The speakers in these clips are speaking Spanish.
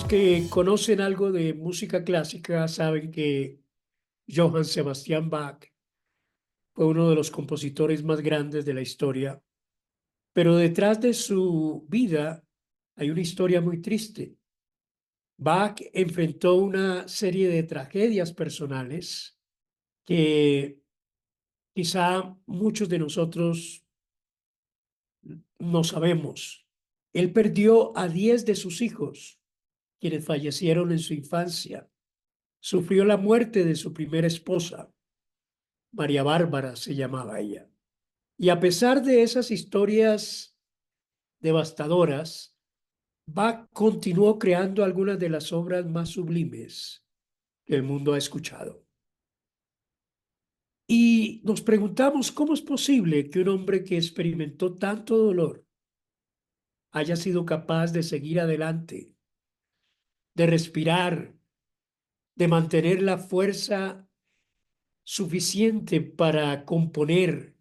que conocen algo de música clásica saben que Johann Sebastian Bach fue uno de los compositores más grandes de la historia, pero detrás de su vida hay una historia muy triste. Bach enfrentó una serie de tragedias personales que quizá muchos de nosotros no sabemos. Él perdió a 10 de sus hijos, quienes fallecieron en su infancia. Sufrió la muerte de su primera esposa. María Bárbara se llamaba ella. Y a pesar de esas historias devastadoras, Bach continuó creando algunas de las obras más sublimes que el mundo ha escuchado. Y nos preguntamos cómo es posible que un hombre que experimentó tanto dolor haya sido capaz de seguir adelante, de respirar, de mantener la fuerza suficiente para componer.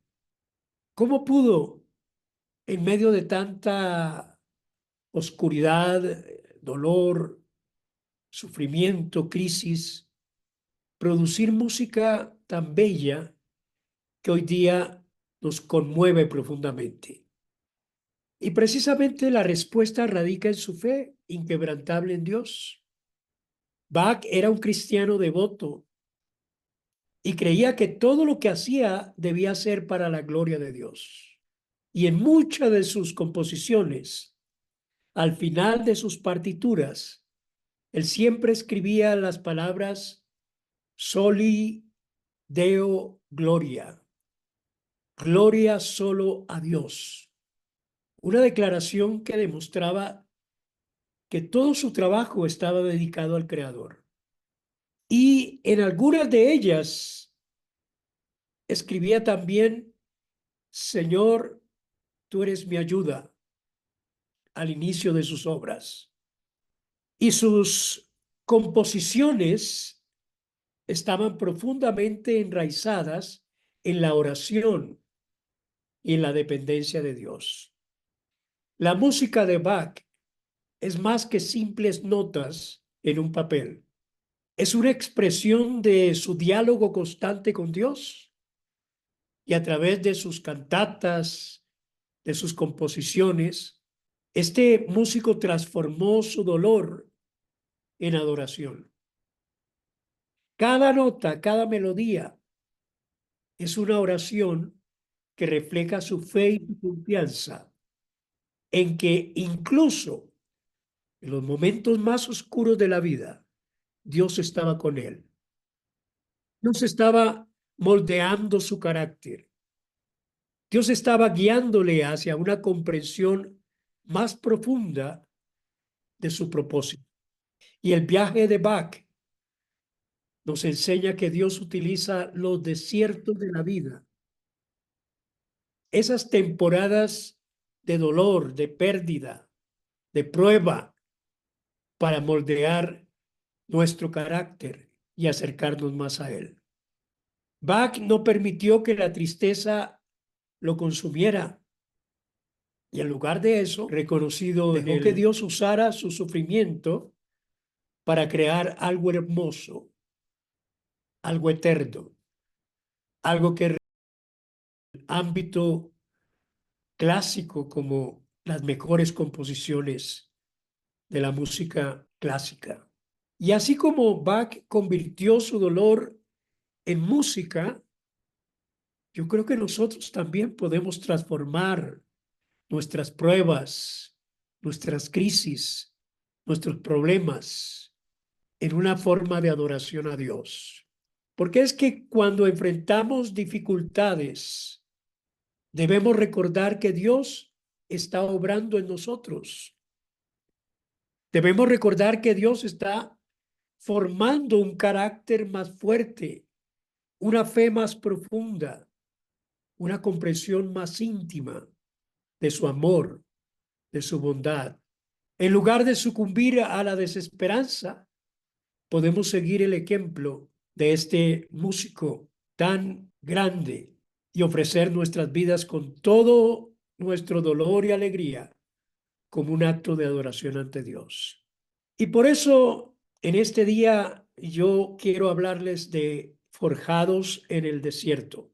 ¿Cómo pudo, en medio de tanta oscuridad, dolor, sufrimiento, crisis, producir música tan bella que hoy día nos conmueve profundamente? Y precisamente la respuesta radica en su fe inquebrantable en Dios. Bach era un cristiano devoto y creía que todo lo que hacía debía ser para la gloria de Dios. Y en muchas de sus composiciones, al final de sus partituras, él siempre escribía las palabras Soli Deo Gloria, gloria solo a Dios. Una declaración que demostraba que todo su trabajo estaba dedicado al Creador. Y en algunas de ellas escribía también, Señor, tú eres mi ayuda, al inicio de sus obras. Y sus composiciones estaban profundamente enraizadas en la oración y en la dependencia de Dios. La música de Bach es más que simples notas en un papel. Es una expresión de su diálogo constante con Dios, y a través de sus cantatas, de sus composiciones, este músico transformó su dolor en adoración. Cada nota, cada melodía es una oración que refleja su fe y su confianza en que incluso en los momentos más oscuros de la vida, Dios estaba con él. Dios estaba moldeando su carácter. Dios estaba guiándole hacia una comprensión más profunda de su propósito. Y el viaje de Bach nos enseña que Dios utiliza los desiertos de la vida, esas temporadas de dolor, de pérdida, de prueba, para moldear nuestro carácter y acercarnos más a Él. Bach no permitió que la tristeza lo consumiera, y en lugar de eso, dejó que Dios usara su sufrimiento para crear algo hermoso, algo eterno, algo que en el ámbito clásico como las mejores composiciones de la música clásica. Y así como Bach convirtió su dolor en música, yo creo que nosotros también podemos transformar nuestras pruebas, nuestras crisis, nuestros problemas en una forma de adoración a Dios. Porque es que cuando enfrentamos dificultades, debemos recordar que Dios está obrando en nosotros. Debemos recordar que Dios está formando un carácter más fuerte, una fe más profunda, una comprensión más íntima de su amor, de su bondad. En lugar de sucumbir a la desesperanza, podemos seguir el ejemplo de este músico tan grande y ofrecer nuestras vidas con todo nuestro dolor y alegría como un acto de adoración ante Dios. Y por eso en este día yo quiero hablarles de forjados en el desierto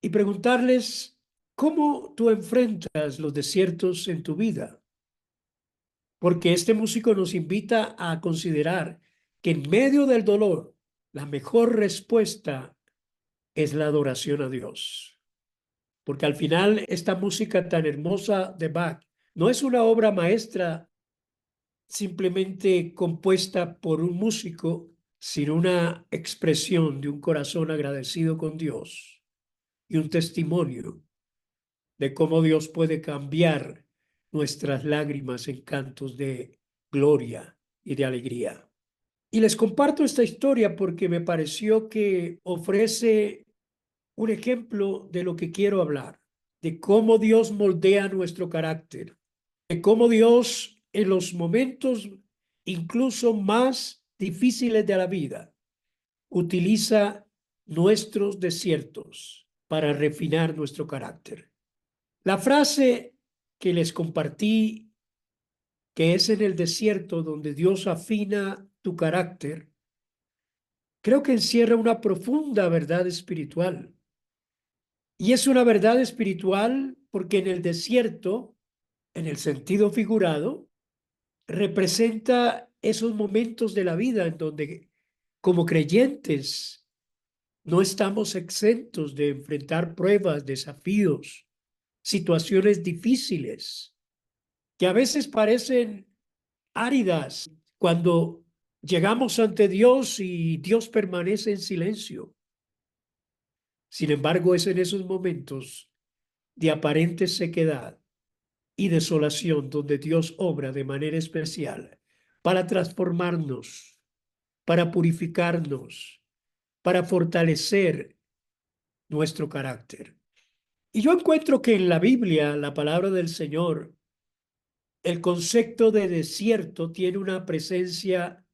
y preguntarles cómo tú enfrentas los desiertos en tu vida. Porque este músico nos invita a considerar que en medio del dolor, la mejor respuesta es la adoración a Dios. Porque al final esta música tan hermosa de Bach no es una obra maestra simplemente compuesta por un músico, sino una expresión de un corazón agradecido con Dios y un testimonio de cómo Dios puede cambiar nuestras lágrimas en cantos de gloria y de alegría. Y les comparto esta historia porque me pareció que ofrece un ejemplo de lo que quiero hablar, de cómo Dios moldea nuestro carácter, de cómo Dios en los momentos incluso más difíciles de la vida utiliza nuestros desiertos para refinar nuestro carácter. La frase que les compartí, que es en el desierto donde Dios afina tu carácter, creo que encierra una profunda verdad espiritual. Y es una verdad espiritual porque en el desierto, en el sentido figurado, representa esos momentos de la vida en donde, como creyentes, no estamos exentos de enfrentar pruebas, desafíos, situaciones difíciles, que a veces parecen áridas cuando llegamos ante Dios y Dios permanece en silencio. Sin embargo, es en esos momentos de aparente sequedad y desolación donde Dios obra de manera especial para transformarnos, para purificarnos, para fortalecer nuestro carácter. Y yo encuentro que en la Biblia, la palabra del Señor, el concepto de desierto tiene una presencia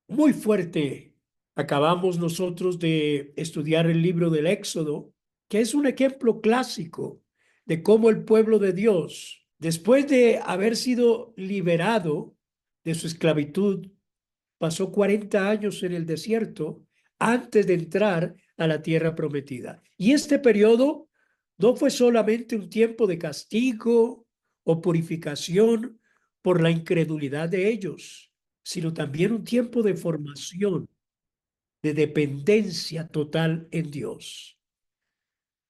muy fuerte. Acabamos nosotros de estudiar el libro del Éxodo, que es un ejemplo clásico de cómo el pueblo de Dios, después de haber sido liberado de su esclavitud, pasó 40 años en el desierto antes de entrar a la tierra prometida. Y este periodo no fue solamente un tiempo de castigo o purificación por la incredulidad de ellos, sino también un tiempo de formación, de dependencia total en Dios.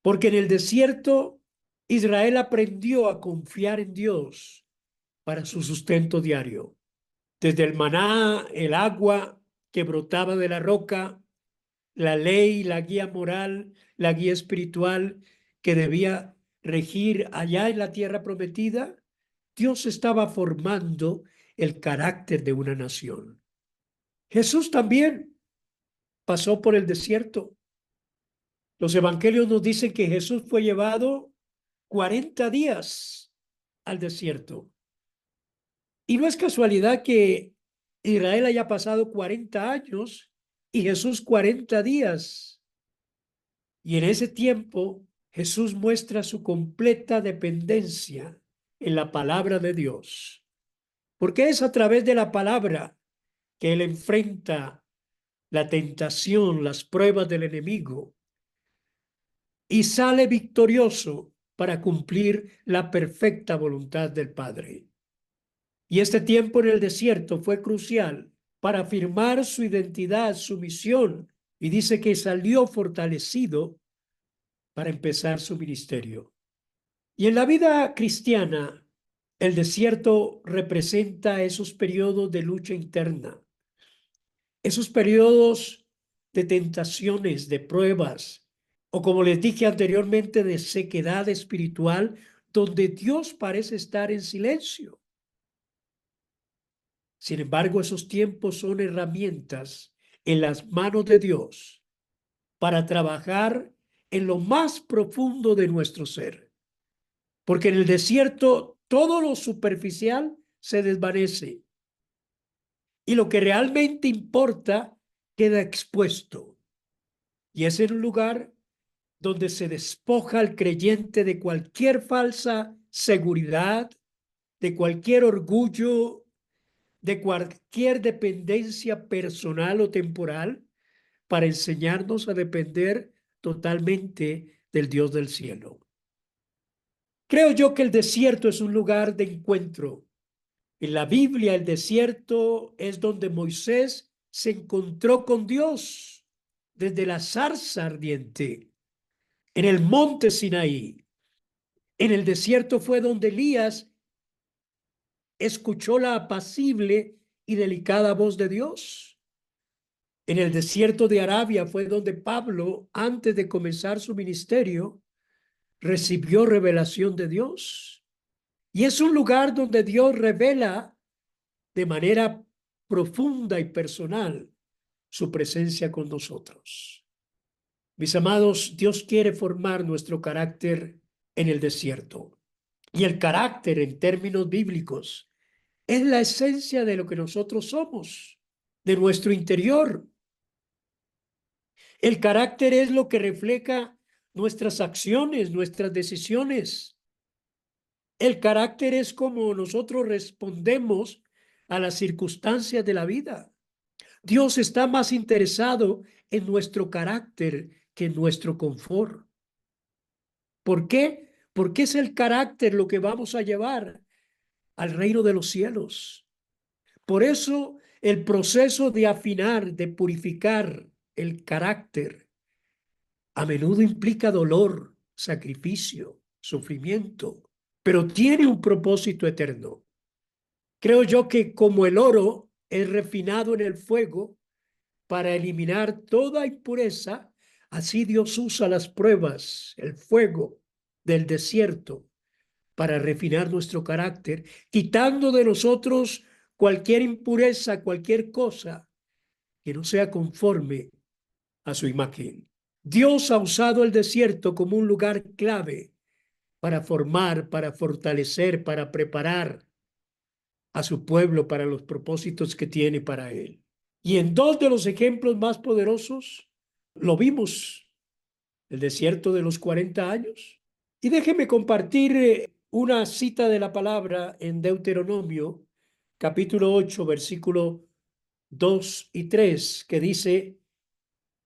Porque en el desierto Israel aprendió a confiar en Dios para su sustento diario. Desde el maná, el agua que brotaba de la roca, la ley, la guía moral, la guía espiritual que debía regir allá en la tierra prometida, Dios estaba formando el carácter de una nación. Jesús también pasó por el desierto. Los evangelios nos dicen que Jesús fue llevado 40 días al desierto. Y no es casualidad que Israel haya pasado 40 años y Jesús 40 días. Y en ese tiempo Jesús muestra su completa dependencia en la palabra de Dios. Porque es a través de la palabra que él enfrenta la tentación, las pruebas del enemigo y sale victorioso para cumplir la perfecta voluntad del Padre. Y este tiempo en el desierto fue crucial para afirmar su identidad, su misión, y dice que salió fortalecido para empezar su ministerio. Y en la vida cristiana, el desierto representa esos periodos de lucha interna, esos periodos de tentaciones, de pruebas, o como les dije anteriormente, de sequedad espiritual, donde Dios parece estar en silencio. Sin embargo, esos tiempos son herramientas en las manos de Dios para trabajar en lo más profundo de nuestro ser. Porque en el desierto todo lo superficial se desvanece y lo que realmente importa queda expuesto. Y es en un lugar donde se despoja al creyente de cualquier falsa seguridad, de cualquier orgullo, de cualquier dependencia personal o temporal para enseñarnos a depender totalmente del Dios del cielo. Creo yo que el desierto es un lugar de encuentro. En la Biblia, el desierto es donde Moisés se encontró con Dios desde la zarza ardiente, en el monte Sinaí. En el desierto fue donde Elías escuchó la apacible y delicada voz de Dios. En el desierto de Arabia fue donde Pablo, antes de comenzar su ministerio, recibió revelación de Dios. Y es un lugar donde Dios revela de manera profunda y personal su presencia con nosotros. Mis amados, Dios quiere formar nuestro carácter en el desierto. Y el carácter en términos bíblicos es la esencia de lo que nosotros somos, de nuestro interior. El carácter es lo que refleja nuestras acciones, nuestras decisiones. El carácter es como nosotros respondemos a las circunstancias de la vida. Dios está más interesado en nuestro carácter que en nuestro confort. ¿Por qué? Porque es el carácter lo que vamos a llevar al reino de los cielos. Por eso el proceso de afinar, de purificar el carácter, a menudo implica dolor, sacrificio, sufrimiento, pero tiene un propósito eterno. Creo yo que como el oro es refinado en el fuego para eliminar toda impureza, así Dios usa las pruebas, el fuego del desierto para refinar nuestro carácter, quitando de nosotros cualquier impureza, cualquier cosa que no sea conforme a su imagen. Dios ha usado el desierto como un lugar clave para formar, para fortalecer, para preparar a su pueblo para los propósitos que tiene para él. Y en dos de los ejemplos más poderosos lo vimos, el desierto de los 40 años. Y déjeme compartir una cita de la palabra en Deuteronomio, capítulo 8, versículo 2 y 3, que dice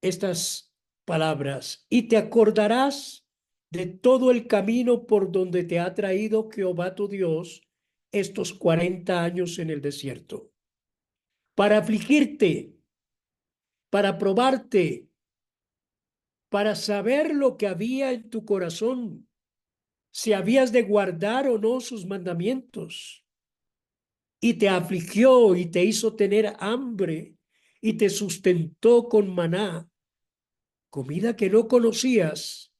estas palabras: y te acordarás de todo el camino por donde te ha traído Jehová tu Dios estos 40 años en el desierto, para afligirte, para probarte, para saber lo que había en tu corazón, si habías de guardar o no sus mandamientos. Y te afligió y te hizo tener hambre y te sustentó con maná, comida que no conocías,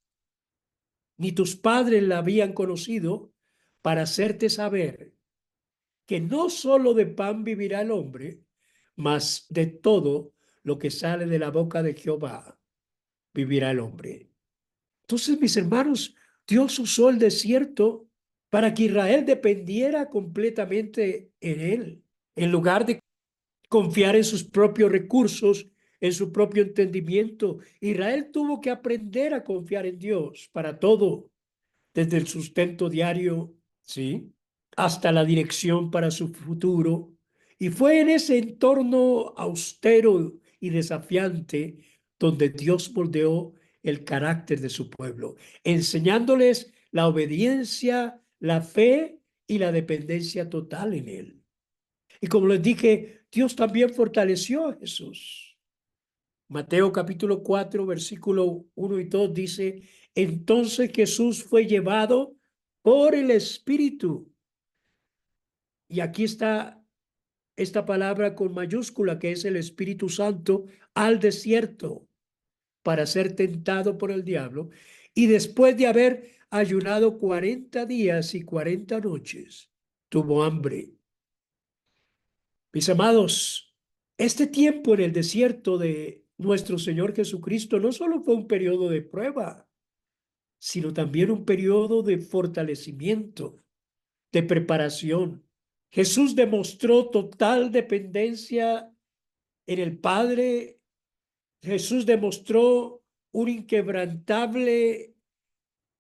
ni tus padres la habían conocido, para hacerte saber que no solo de pan vivirá el hombre, mas de todo lo que sale de la boca de Jehová vivirá el hombre. Entonces, mis hermanos, Dios usó el desierto para que Israel dependiera completamente en él, en lugar de confiar en sus propios recursos, en su propio entendimiento. Israel tuvo que aprender a confiar en Dios para todo, desde el sustento diario, ¿sí?, hasta la dirección para su futuro. Y fue en ese entorno austero y desafiante donde Dios moldeó el carácter de su pueblo, enseñándoles la obediencia, la fe y la dependencia total en él. Y como les dije, Dios también fortaleció a Jesús. Mateo capítulo 4, versículo 1 y 2 dice: entonces Jesús fue llevado por el Espíritu. Y aquí está esta palabra con mayúscula, que es el Espíritu Santo, al desierto para ser tentado por el diablo. Y después de haber ayunado 40 días y 40 noches, tuvo hambre. Mis amados, este tiempo en el desierto de nuestro Señor Jesucristo no solo fue un periodo de prueba, sino también un periodo de fortalecimiento, de preparación. Jesús demostró total dependencia en el Padre. Jesús demostró un inquebrantable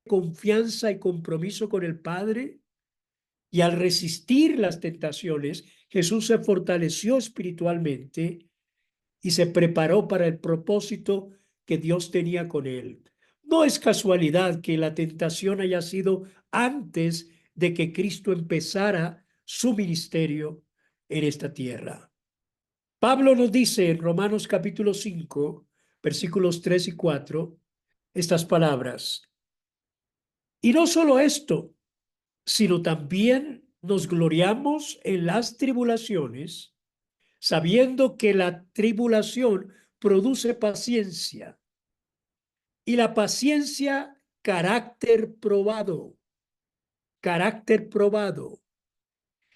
confianza y compromiso con el Padre. Y al resistir las tentaciones, Jesús se fortaleció espiritualmente y se preparó para el propósito que Dios tenía con él. No es casualidad que la tentación haya sido antes de que Cristo empezara su ministerio en esta tierra. Pablo nos dice en Romanos capítulo 5, versículos 3 y 4, estas palabras. Y no solo esto, sino también nos gloriamos en las tribulaciones, sabiendo que la tribulación produce paciencia y la paciencia carácter probado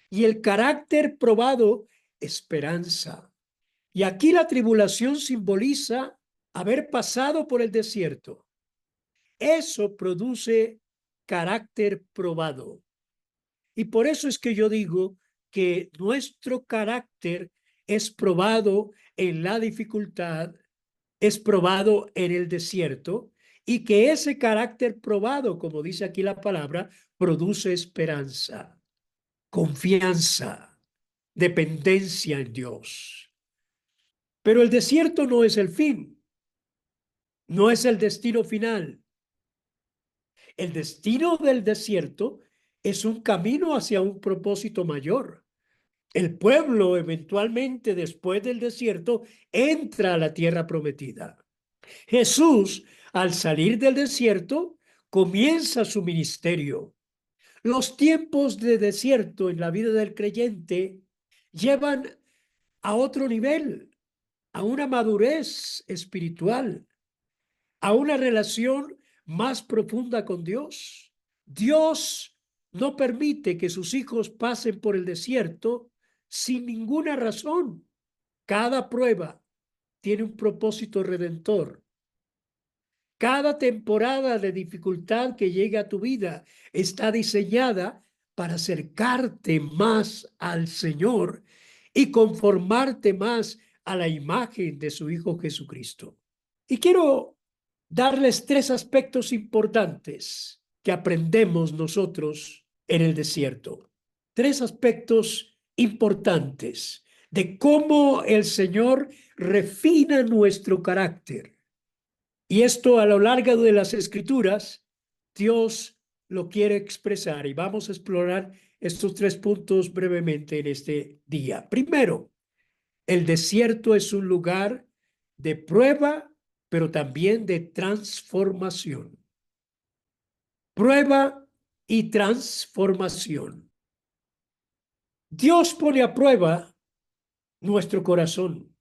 y el carácter probado esperanza. Y aquí la tribulación simboliza haber pasado por el desierto. Eso produce carácter probado. Y por eso es que yo digo que nuestro carácter es probado en la dificultad, es probado en el desierto, y que ese carácter probado, como dice aquí la palabra, produce esperanza, confianza, dependencia en Dios. Pero el desierto no es el fin, no es el destino final. El destino del desierto es un camino hacia un propósito mayor. El pueblo eventualmente después del desierto entra a la tierra prometida. Jesús, al salir del desierto, comienza su ministerio. Los tiempos de desierto en la vida del creyente llevan a otro nivel, a una madurez espiritual, a una relación más profunda con Dios. Dios no permite que sus hijos pasen por el desierto sin ninguna razón. Cada prueba tiene un propósito redentor. Cada temporada de dificultad que llega a tu vida está diseñada para acercarte más al Señor y conformarte más a la imagen de su Hijo Jesucristo. Y quiero darles tres aspectos importantes que aprendemos nosotros en el desierto. Tres aspectos importantes de cómo el Señor refina nuestro carácter. Y esto a lo largo de las Escrituras, Dios lo quiere expresar y vamos a explorar estos tres puntos brevemente en este día. Primero, el desierto es un lugar de prueba, pero también de transformación. Prueba y transformación. Dios pone a prueba nuestro corazón,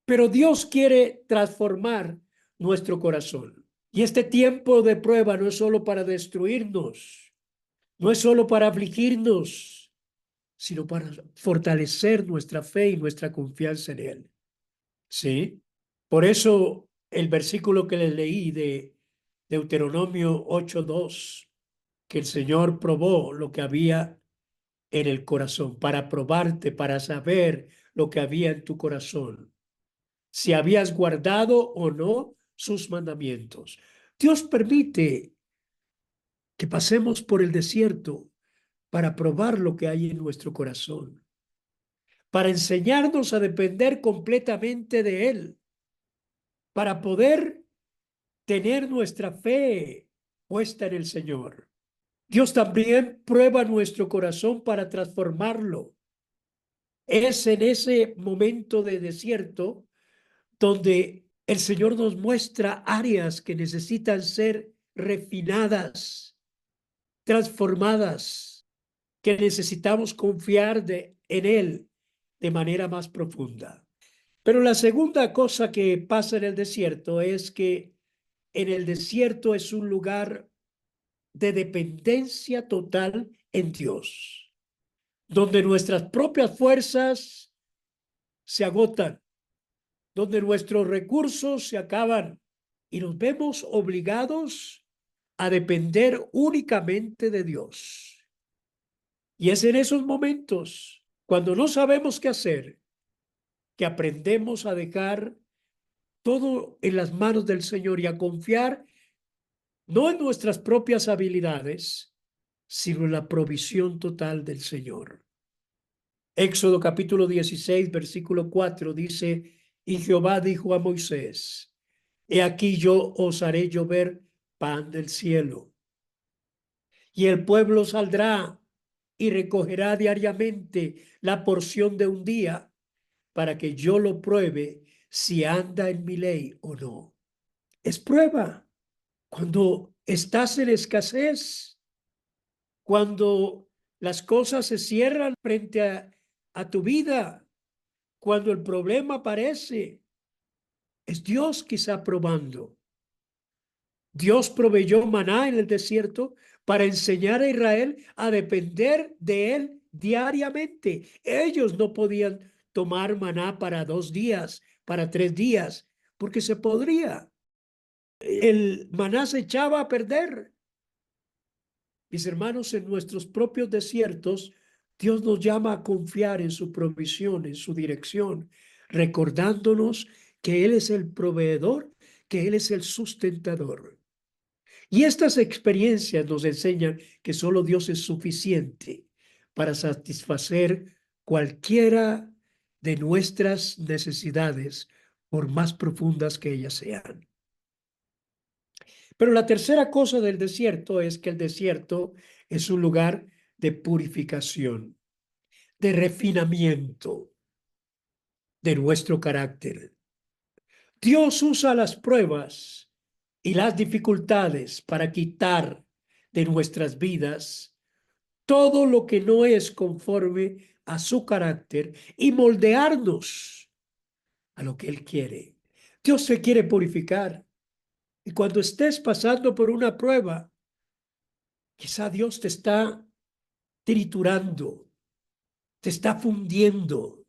pero Dios quiere transformar nuestro corazón. Y este tiempo de prueba no es solo para destruirnos, no es solo para afligirnos, sino para fortalecer nuestra fe y nuestra confianza en Él. ¿Sí? Por eso el versículo que les leí de Deuteronomio 8:2, que el Señor probó lo que había en el corazón, para probarte, para saber lo que había en tu corazón, si habías guardado o no sus mandamientos. Dios permite que pasemos por el desierto para probar lo que hay en nuestro corazón, para enseñarnos a depender completamente de Él, para poder tener nuestra fe puesta en el Señor. Dios también prueba nuestro corazón para transformarlo. Es en ese momento de desierto donde el Señor nos muestra áreas que necesitan ser refinadas, transformadas, que necesitamos confiar en Él de manera más profunda. Pero la segunda cosa que pasa en el desierto es que en el desierto es un lugar de dependencia total en Dios, donde nuestras propias fuerzas se agotan, donde nuestros recursos se acaban y nos vemos obligados a depender únicamente de Dios. Y es en esos momentos, cuando no sabemos qué hacer, que aprendemos a dejar todo en las manos del Señor y a confiar no en nuestras propias habilidades, sino en la provisión total del Señor. Éxodo capítulo 16, versículo 4 dice, y Jehová dijo a Moisés, he aquí yo os haré llover pan del cielo, y el pueblo saldrá y recogerá diariamente la porción de un día para que yo lo pruebe si anda en mi ley o no. Es prueba. Cuando estás en escasez, cuando las cosas se cierran frente a tu vida, cuando el problema aparece, es Dios quizá probando. Dios proveyó maná en el desierto para enseñar a Israel a depender de él diariamente. Ellos no podían tomar maná para 2 días, para 3 días, porque se podría. El maná se echaba a perder. Mis hermanos, en nuestros propios desiertos, Dios nos llama a confiar en su provisión, en su dirección, recordándonos que Él es el proveedor, que Él es el sustentador. Y estas experiencias nos enseñan que solo Dios es suficiente para satisfacer cualquiera de nuestras necesidades, por más profundas que ellas sean. Pero la tercera cosa del desierto es que el desierto es un lugar de purificación, de refinamiento de nuestro carácter. Dios usa las pruebas y las dificultades para quitar de nuestras vidas todo lo que no es conforme a su carácter y moldearnos a lo que Él quiere. Dios se quiere purificar. Y cuando estés pasando por una prueba, quizá Dios te está triturando, te está fundiendo.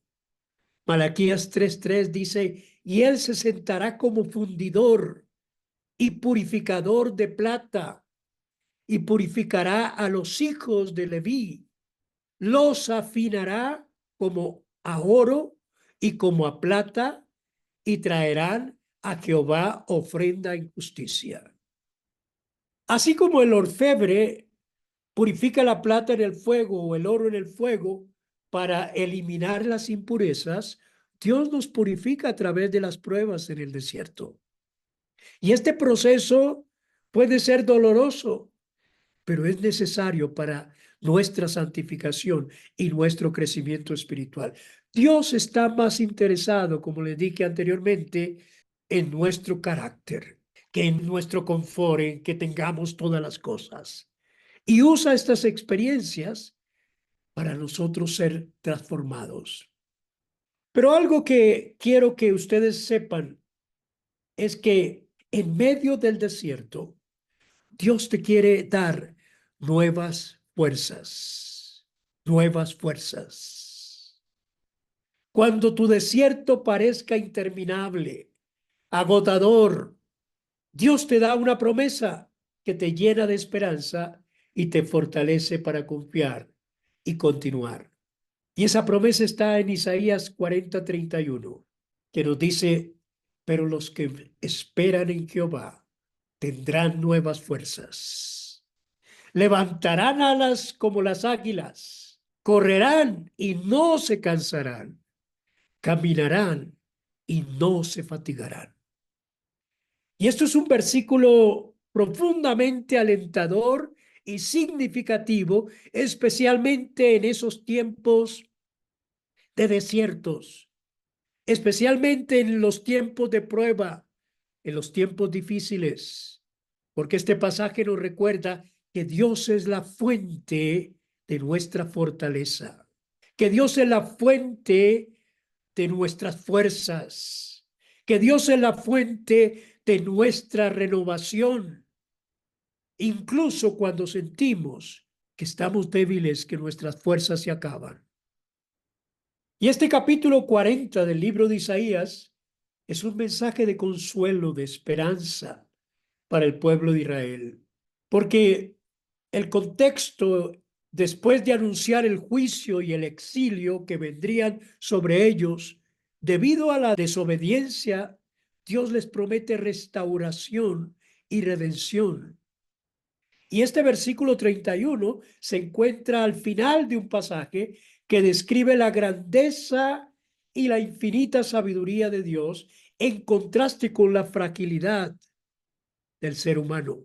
Malaquías 3:3 dice, y Él se sentará como fundidor y purificador de plata, y purificará a los hijos de Leví, los afinará como a oro y como a plata, y traerán a Jehová ofrenda en justicia. Así como el orfebre purifica la plata en el fuego o el oro en el fuego para eliminar las impurezas, Dios nos purifica a través de las pruebas en el desierto. Y este proceso puede ser doloroso, pero es necesario para nuestra santificación y nuestro crecimiento espiritual. Dios está más interesado, como les dije anteriormente, en nuestro carácter, que en nuestro confort, en que tengamos todas las cosas. Y usa estas experiencias para nosotros ser transformados. Pero algo que quiero que ustedes sepan es que en medio del desierto, Dios te quiere dar nuevas fuerzas, nuevas fuerzas. Cuando tu desierto parezca interminable, agotador, Dios te da una promesa que te llena de esperanza y te fortalece para confiar y continuar. Y esa promesa está en Isaías 40:31, que nos dice, pero los que esperan en Jehová tendrán nuevas fuerzas. Levantarán alas como las águilas, correrán y no se cansarán, caminarán y no se fatigarán. Y esto es un versículo profundamente alentador y significativo, especialmente en esos tiempos de desiertos, especialmente en los tiempos de prueba, en los tiempos difíciles, porque este pasaje nos recuerda que Dios es la fuente de nuestra fortaleza, que Dios es la fuente de nuestras fuerzas, que Dios es la fuente de nuestra renovación, incluso cuando sentimos que estamos débiles, que nuestras fuerzas se acaban. Y este capítulo 40 del libro de Isaías es un mensaje de consuelo, de esperanza para el pueblo de Israel, porque el contexto, después de anunciar el juicio y el exilio que vendrían sobre ellos, debido a la desobediencia, Dios les promete restauración y redención. Y este versículo 31 se encuentra al final de un pasaje que describe la grandeza y la infinita sabiduría de Dios en contraste con la fragilidad del ser humano.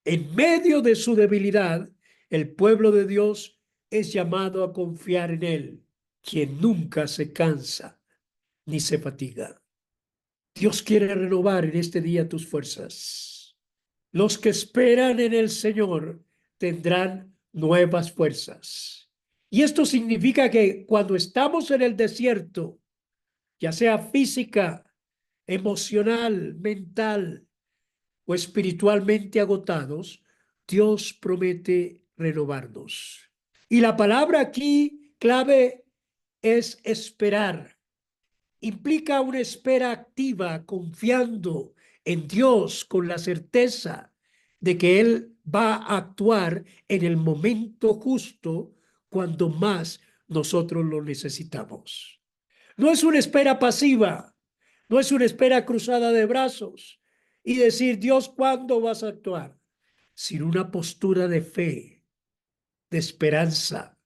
En medio de su debilidad, el pueblo de Dios es llamado a confiar en Él, quien nunca se cansa ni se fatiga. Dios quiere renovar en este día tus fuerzas. Los que esperan en el Señor tendrán nuevas fuerzas. Y esto significa que cuando estamos en el desierto, ya sea física, emocional, mental o espiritualmente agotados, Dios promete renovarnos. Y la palabra aquí clave es esperar. Implica una espera activa, confiando en Dios con la certeza de que Él va a actuar en el momento justo cuando más nosotros lo necesitamos. No es una espera pasiva, no es una espera cruzada de brazos y decir, Dios, ¿cuándo vas a actuar? Sino una postura de fe, de esperanza,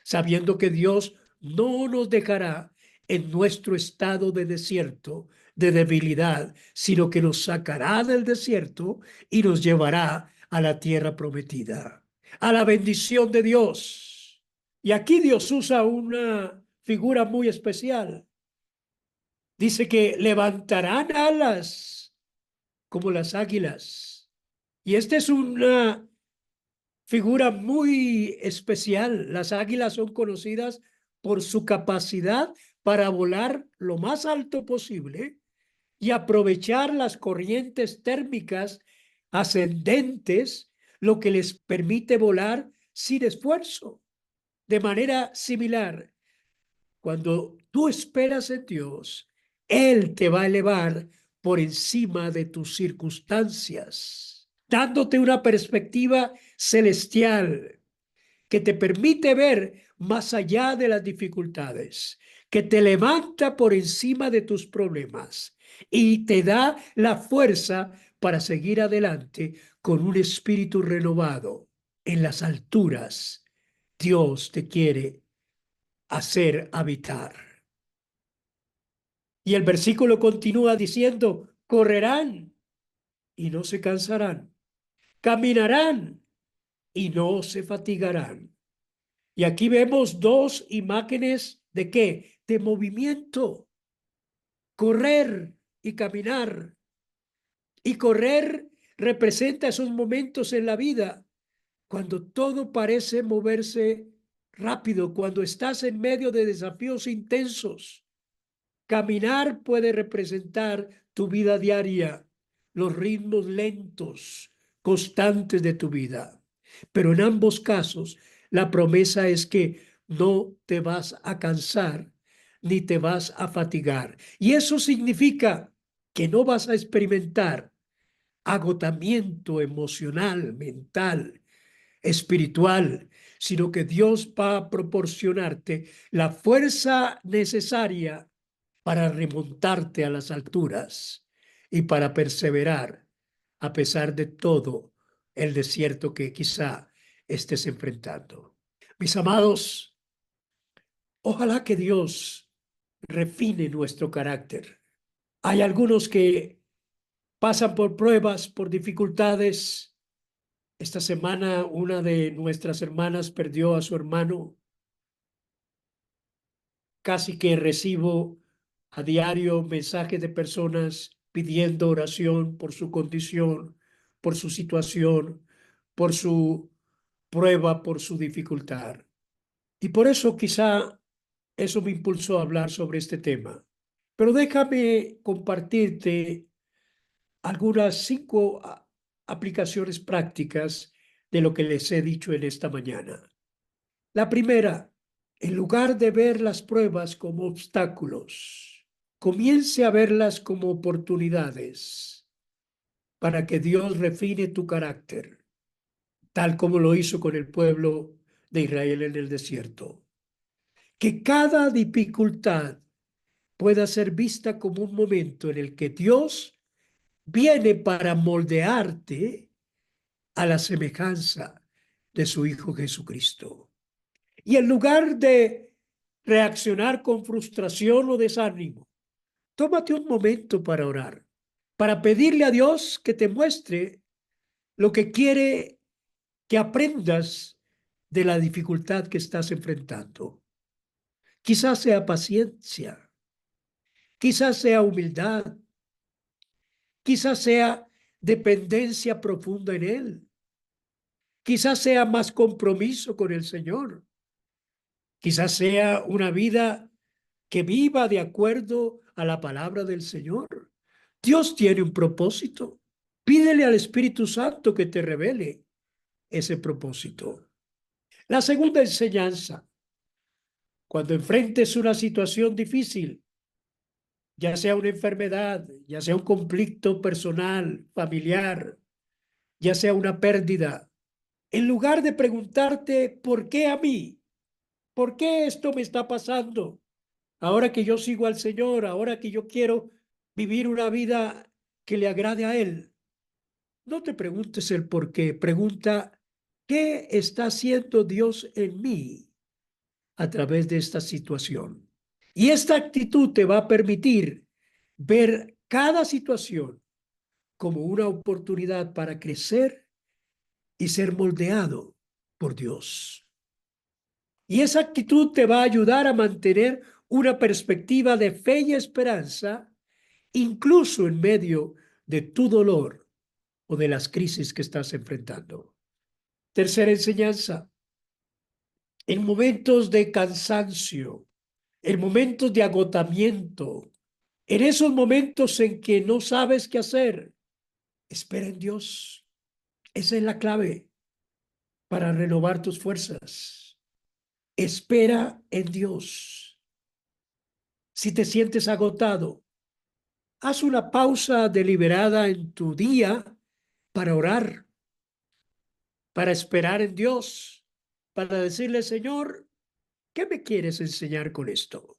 sabiendo que Dios no nos dejará en nuestro estado de desierto, de debilidad, sino que nos sacará del desierto y nos llevará a la tierra prometida, a la bendición de Dios. Y aquí Dios usa una figura muy especial. Dice que levantarán alas como las águilas. Y esta es una figura muy especial. Las águilas son conocidas por su capacidad para volar lo más alto posible y aprovechar las corrientes térmicas ascendentes, lo que les permite volar sin esfuerzo. De manera similar, cuando tú esperas en Dios, Él te va a elevar por encima de tus circunstancias, dándote una perspectiva celestial que te permite ver más allá de las dificultades, que te levanta por encima de tus problemas y te da la fuerza para seguir adelante con un espíritu renovado. En las alturas, Dios te quiere hacer habitar. Y el versículo continúa diciendo, correrán y no se cansarán, caminarán y no se fatigarán. Y aquí vemos dos imágenes de qué? De movimiento, correr y caminar. Y correr representa esos momentos en la vida cuando todo parece moverse rápido, cuando estás en medio de desafíos intensos. Caminar puede representar tu vida diaria, los ritmos lentos, constantes de tu vida. Pero en ambos casos, la promesa es que no te vas a cansar ni te vas a fatigar. Y eso significa que no vas a experimentar agotamiento emocional, mental, espiritual, sino que Dios va a proporcionarte la fuerza necesaria para remontarte a las alturas y para perseverar a pesar de todo el desierto que quizá estés enfrentando. Mis amados, ojalá que Dios refine nuestro carácter. Hay algunos que pasan por pruebas, por dificultades. Esta semana una de nuestras hermanas perdió a su hermano. Casi que recibo a diario mensajes de personas pidiendo oración por su condición, por su situación, por su prueba, por su dificultad. Y por eso quizá eso me impulsó a hablar sobre este tema. Pero déjame compartirte algunas 5 aplicaciones prácticas de lo que les he dicho en esta mañana. La primera, en lugar de ver las pruebas como obstáculos, comience a verlas como oportunidades para que Dios refine tu carácter, tal como lo hizo con el pueblo de Israel en el desierto. Que cada dificultad pueda ser vista como un momento en el que Dios viene para moldearte a la semejanza de su Hijo Jesucristo. Y en lugar de reaccionar con frustración o desánimo, tómate un momento para orar, para pedirle a Dios que te muestre lo que quiere que aprendas de la dificultad que estás enfrentando. Quizás sea paciencia, quizás sea humildad, quizás sea dependencia profunda en Él, quizás sea más compromiso con el Señor, quizás sea una vida que viva de acuerdo a la palabra del Señor. Dios tiene un propósito. Pídele al Espíritu Santo que te revele ese propósito. La segunda enseñanza, cuando enfrentes una situación difícil, ya sea una enfermedad, ya sea un conflicto personal, familiar, ya sea una pérdida, en lugar de preguntarte, ¿por qué a mí? ¿Por qué esto me está pasando? Ahora que yo sigo al Señor, ahora que yo quiero vivir una vida que le agrade a Él, no te preguntes el por qué, pregunta, ¿qué está haciendo Dios en mí a través de esta situación? Y esta actitud te va a permitir ver cada situación como una oportunidad para crecer y ser moldeado por Dios. Y esa actitud te va a ayudar a mantener una perspectiva de fe y esperanza, incluso en medio de tu dolor o de las crisis que estás enfrentando. Tercera enseñanza, en momentos de cansancio, en momentos de agotamiento, en esos momentos en que no sabes qué hacer, espera en Dios. Esa es la clave para renovar tus fuerzas. Espera en Dios. Si te sientes agotado, haz una pausa deliberada en tu día para orar, para esperar en Dios, para decirle, Señor, ¿qué me quieres enseñar con esto?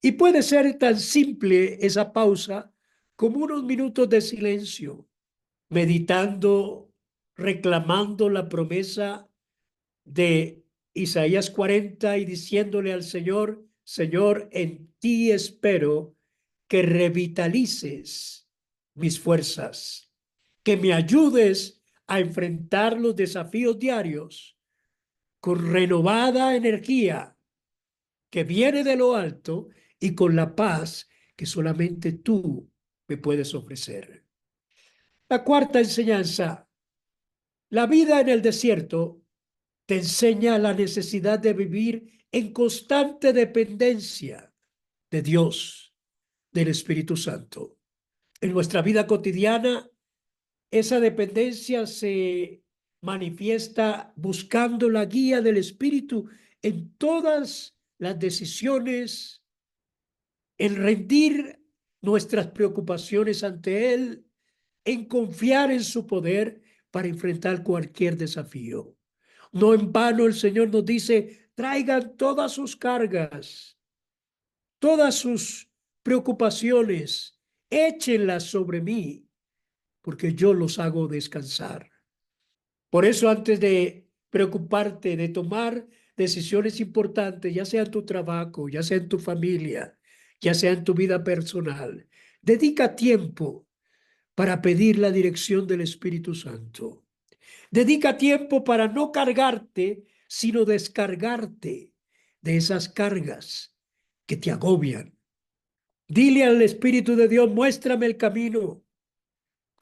Y puede ser tan simple esa pausa como unos minutos de silencio, meditando, reclamando la promesa de Isaías 40 y diciéndole al Señor, Señor, en ti espero que revitalices mis fuerzas, que me ayudes a enfrentar los desafíos diarios con renovada energía que viene de lo alto y con la paz que solamente tú me puedes ofrecer. La cuarta enseñanza, la vida en el desierto te enseña la necesidad de vivir en constante dependencia de Dios, del Espíritu Santo. En nuestra vida cotidiana, esa dependencia se manifiesta buscando la guía del Espíritu en todas las decisiones, en rendir nuestras preocupaciones ante Él, en confiar en su poder para enfrentar cualquier desafío. No en vano el Señor nos dice, traigan todas sus cargas, todas sus preocupaciones, échenlas sobre mí, porque yo los hago descansar. Por eso antes de preocuparte, de tomar decisiones importantes, ya sea en tu trabajo, ya sea en tu familia, ya sea en tu vida personal, dedica tiempo para pedir la dirección del Espíritu Santo. Dedica tiempo para no cargarte, sino descargarte de esas cargas que te agobian. Dile al Espíritu de Dios, muéstrame el camino,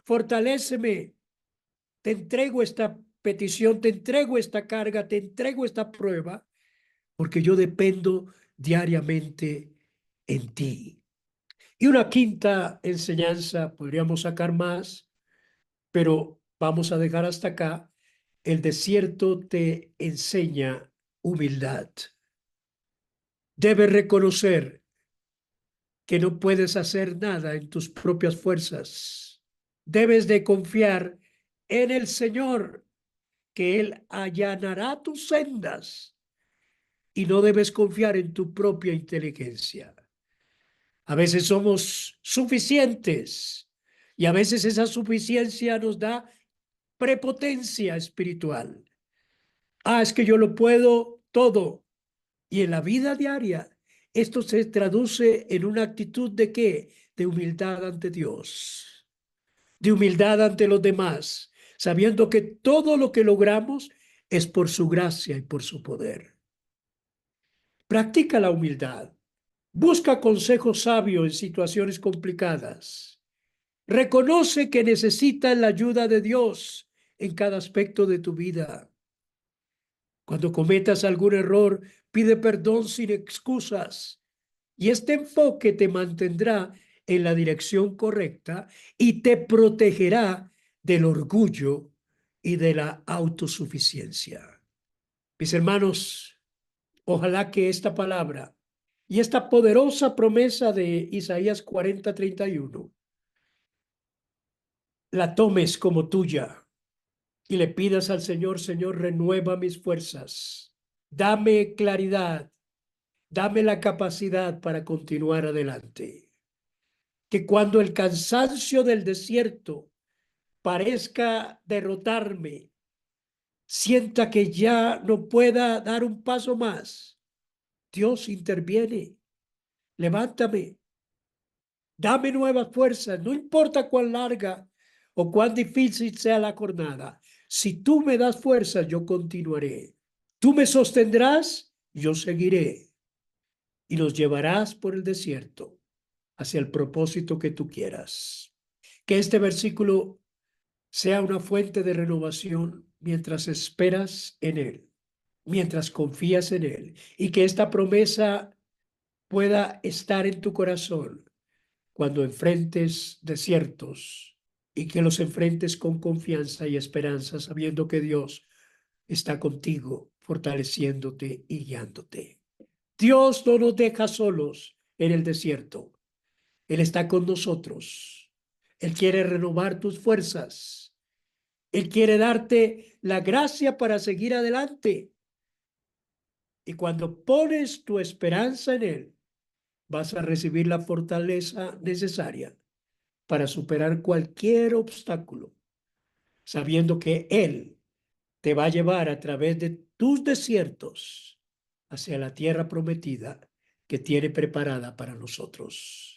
fortaléceme, te entrego esta petición, te entrego esta carga, te entrego esta prueba, porque yo dependo diariamente en ti. Y una quinta enseñanza, podríamos sacar más, pero vamos a dejar hasta acá. El desierto te enseña humildad. Debes reconocer que no puedes hacer nada en tus propias fuerzas. Debes de confiar en el Señor, que Él allanará tus sendas, y no debes confiar en tu propia inteligencia. A veces somos suficientes y a veces esa suficiencia nos da prepotencia espiritual. Ah, es que yo lo puedo todo. Y en la vida diaria, esto se traduce en una actitud de ¿qué? De humildad ante Dios, de humildad ante los demás, sabiendo que todo lo que logramos es por su gracia y por su poder. Practica la humildad. Busca consejo sabio en situaciones complicadas. Reconoce que necesitas la ayuda de Dios en cada aspecto de tu vida. Cuando cometas algún error, pide perdón sin excusas. Y este enfoque te mantendrá en la dirección correcta y te protegerá del orgullo y de la autosuficiencia. Mis hermanos, ojalá que esta palabra y esta poderosa promesa de Isaías 40:31 la tomes como tuya y le pidas al Señor: Señor, renueva mis fuerzas, dame claridad, dame la capacidad para continuar adelante. Que cuando el cansancio del desierto parezca derrotarme, sienta que ya no pueda dar un paso más, Dios interviene. Levántame, dame nuevas fuerzas, no importa cuán larga o cuán difícil sea la jornada. Si tú me das fuerzas, yo continuaré. Tú me sostendrás, yo seguiré. Y nos llevarás por el desierto hacia el propósito que tú quieras. Que este versículo sea una fuente de renovación mientras esperas en Él, mientras confías en Él, y que esta promesa pueda estar en tu corazón cuando enfrentes desiertos, y que los enfrentes con confianza y esperanza, sabiendo que Dios está contigo, fortaleciéndote y guiándote. Dios no nos deja solos en el desierto. Él está con nosotros. Él quiere renovar tus fuerzas. Él quiere darte la gracia para seguir adelante. Y cuando pones tu esperanza en Él, vas a recibir la fortaleza necesaria para superar cualquier obstáculo, sabiendo que Él te va a llevar a través de tus desiertos hacia la tierra prometida que tiene preparada para nosotros.